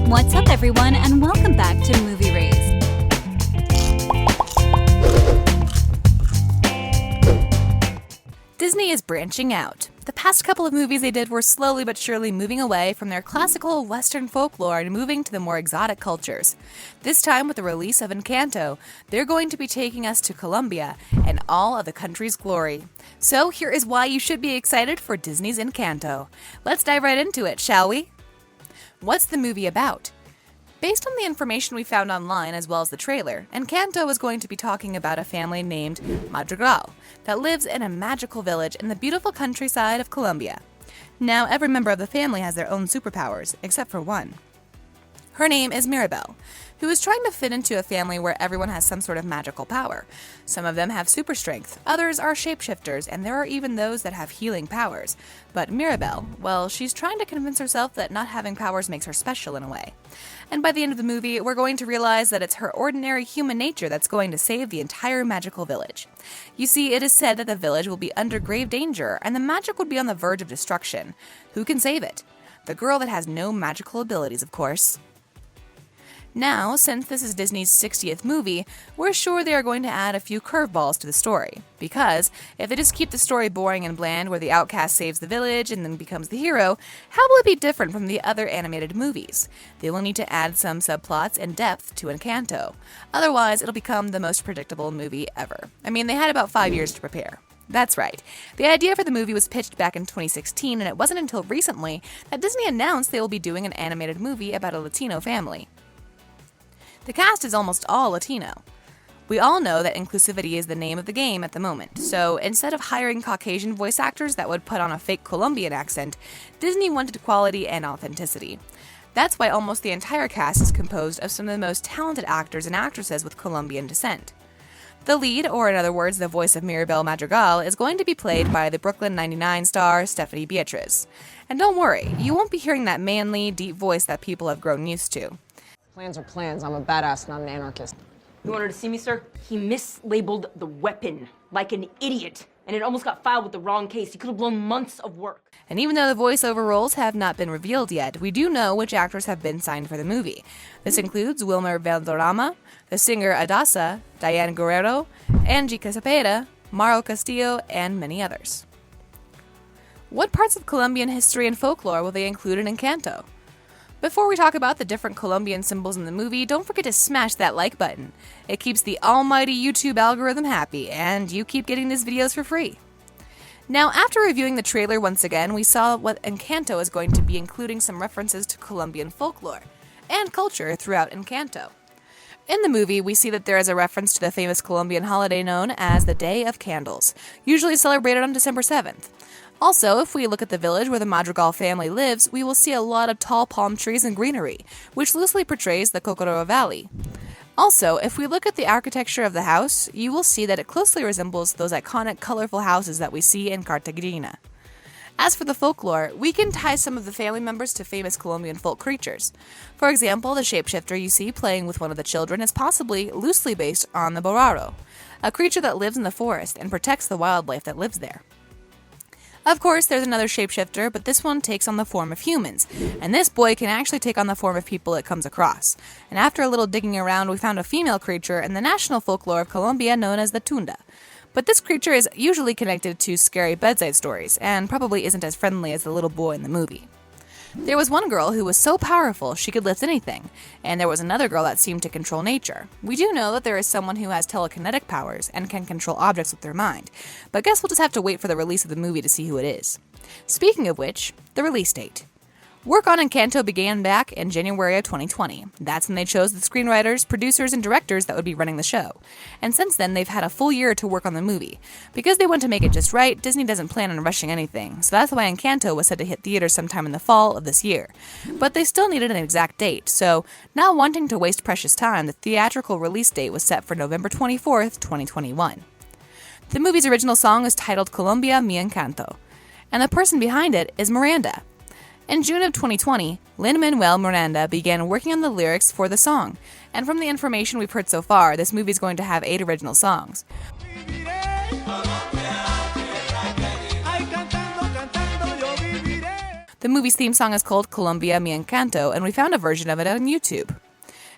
What's up, everyone, and welcome back to Movie Raised. Disney is branching out. The past couple of movies they did were slowly but surely moving away from their classical Western folklore and moving to the more exotic cultures. This time, with the release of Encanto, they're going to be taking us to Colombia and all of the country's glory. So here is why you should be excited for Disney's Encanto. Let's dive right into it, shall we? What's the movie about? Based on the information we found online as well as the trailer, Encanto is going to be talking about a family named Madrigal that lives in a magical village in the beautiful countryside of Colombia. Now, every member of the family has their own superpowers, except for one. Her name is Mirabel, who is trying to fit into a family where everyone has some sort of magical power. Some of them have super strength, others are shapeshifters, and there are even those that have healing powers. But Mirabel, well, she's trying to convince herself that not having powers makes her special in a way. And by the end of the movie, we're going to realize that it's her ordinary human nature that's going to save the entire magical village. You see, it is said that the village will be under grave danger, and the magic would be on the verge of destruction. Who can save it? The girl that has no magical abilities, of course. Now, since this is Disney's 60th movie, we're sure they are going to add a few curveballs to the story. Because if they just keep the story boring and bland where the outcast saves the village and then becomes the hero, how will it be different from the other animated movies? They will need to add some subplots and depth to Encanto. Otherwise, it'll become the most predictable movie ever. I mean, they had about 5 years to prepare. That's right. The idea for the movie was pitched back in 2016, and it wasn't until recently that Disney announced they will be doing an animated movie about a Latino family. The cast is almost all Latino. We all know that inclusivity is the name of the game at the moment, so instead of hiring Caucasian voice actors that would put on a fake Colombian accent, Disney wanted quality and authenticity. That's why almost the entire cast is composed of some of the most talented actors and actresses with Colombian descent. The lead, or in other words, the voice of Mirabel Madrigal, is going to be played by the Brooklyn 99 star Stephanie Beatriz. And don't worry, you won't be hearing that manly, deep voice that people have grown used to. Plans are plans. I'm a badass, not an anarchist. You wanted to see me, sir? He mislabeled the weapon like an idiot, and it almost got filed with the wrong case. He could have blown months of work. And even though the voiceover roles have not been revealed yet, we do know which actors have been signed for the movie. This includes Wilmer Valderrama, the singer Adasa, Diane Guerrero, Angie Cepeda, Mauro Castillo, and many others. What parts of Colombian history and folklore will they include in Encanto? Before we talk about the different Colombian symbols in the movie, don't forget to smash that like button. It keeps the almighty YouTube algorithm happy, and you keep getting these videos for free. Now, after reviewing the trailer once again, we saw what Encanto is going to be, including some references to Colombian folklore and culture throughout Encanto. In the movie, we see that there is a reference to the famous Colombian holiday known as the Day of Candles, usually celebrated on December 7th. Also, if we look at the village where the Madrigal family lives, we will see a lot of tall palm trees and greenery, which loosely portrays the Cocoroa Valley. Also, if we look at the architecture of the house, you will see that it closely resembles those iconic colorful houses that we see in Cartagena. As for the folklore, we can tie some of the family members to famous Colombian folk creatures. For example, the shapeshifter you see playing with one of the children is possibly loosely based on the boraro, a creature that lives in the forest and protects the wildlife that lives there. Of course, there's another shapeshifter, but this one takes on the form of humans, and this boy can actually take on the form of people it comes across. And after a little digging around, we found a female creature in the national folklore of Colombia known as the tunda. But this creature is usually connected to scary bedside stories, and probably isn't as friendly as the little boy in the movie. There was one girl who was so powerful she could lift anything, and there was another girl that seemed to control nature. We do know that there is someone who has telekinetic powers and can control objects with their mind, but guess we'll just have to wait for the release of the movie to see who it is. Speaking of which, the release date. Work on Encanto began back in January of 2020. That's when they chose the screenwriters, producers, and directors that would be running the show. And since then, they've had a full year to work on the movie. Because they want to make it just right, Disney doesn't plan on rushing anything, so that's why Encanto was set to hit theaters sometime in the fall of this year. But they still needed an exact date, so not wanting to waste precious time, the theatrical release date was set for November 24th, 2021. The movie's original song is titled Colombia Mi Encanto, and the person behind it is Miranda. In June of 2020, Lin-Manuel Miranda began working on the lyrics for the song, and from the information we've heard so far, this movie is going to have 8 original songs. The movie's theme song is called Colombia, Mi Encanto, and we found a version of it on YouTube.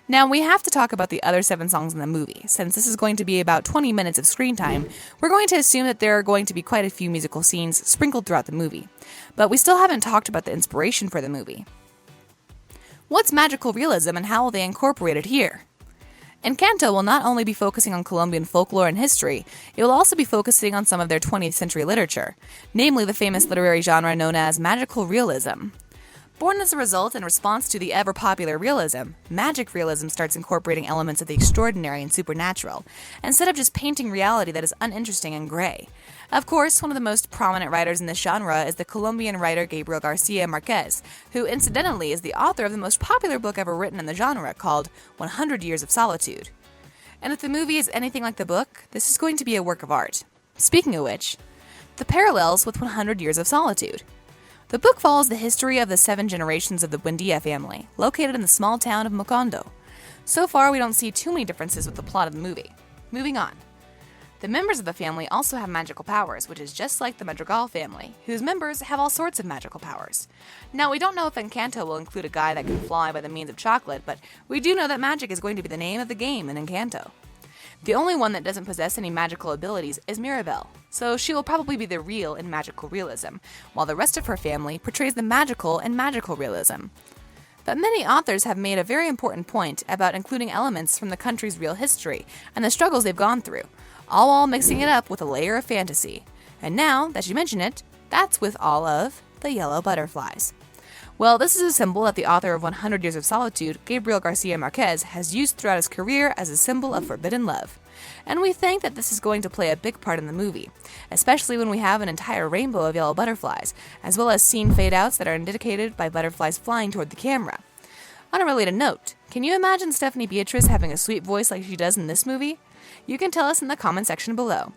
Now, we have to talk about the other 7 songs in the movie. Since this is going to be about 20 minutes of screen time, we're going to assume that there are going to be quite a few musical scenes sprinkled throughout the movie. But we still haven't talked about the inspiration for the movie. What's magical realism and how will they incorporate it here? Encanto will not only be focusing on Colombian folklore and history, it will also be focusing on some of their 20th century literature, namely the famous literary genre known as magical realism. Born as a result in response to the ever-popular realism, magic realism starts incorporating elements of the extraordinary and supernatural, instead of just painting reality that is uninteresting and gray. Of course, one of the most prominent writers in this genre is the Colombian writer Gabriel Garcia Marquez, who incidentally is the author of the most popular book ever written in the genre called 100 Years of Solitude. And if the movie is anything like the book, this is going to be a work of art. Speaking of which, the parallels with 100 Years of Solitude. The book follows the history of the 7 generations of the Buendia family, located in the small town of Mocondo. So far, we don't see too many differences with the plot of the movie. Moving on. The members of the family also have magical powers, which is just like the Madrigal family, whose members have all sorts of magical powers. Now, we don't know if Encanto will include a guy that can fly by the means of chocolate, but we do know that magic is going to be the name of the game in Encanto. The only one that doesn't possess any magical abilities is Mirabel, so she will probably be the real in magical realism, while the rest of her family portrays the magical in magical realism. But many authors have made a very important point about including elements from the country's real history and the struggles they've gone through, all while mixing it up with a layer of fantasy. And now that you mention it, that's with all of the yellow butterflies. Well, this is a symbol that the author of 100 Years of Solitude, Gabriel Garcia Marquez, has used throughout his career as a symbol of forbidden love. And we think that this is going to play a big part in the movie, especially when we have an entire rainbow of yellow butterflies, as well as scene fade-outs that are indicated by butterflies flying toward the camera. On a related note, can you imagine Stephanie Beatriz having a sweet voice like she does in this movie? You can tell us in the comment section below.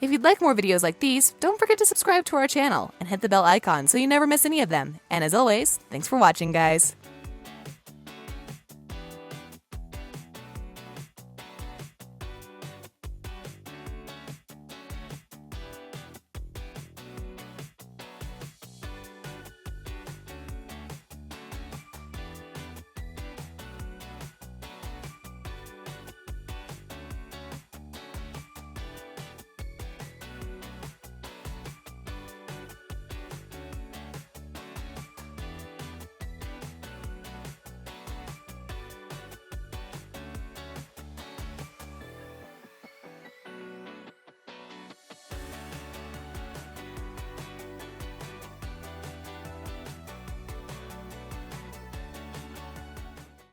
If you'd like more videos like these, don't forget to subscribe to our channel and hit the bell icon so you never miss any of them. And as always, thanks for watching, guys.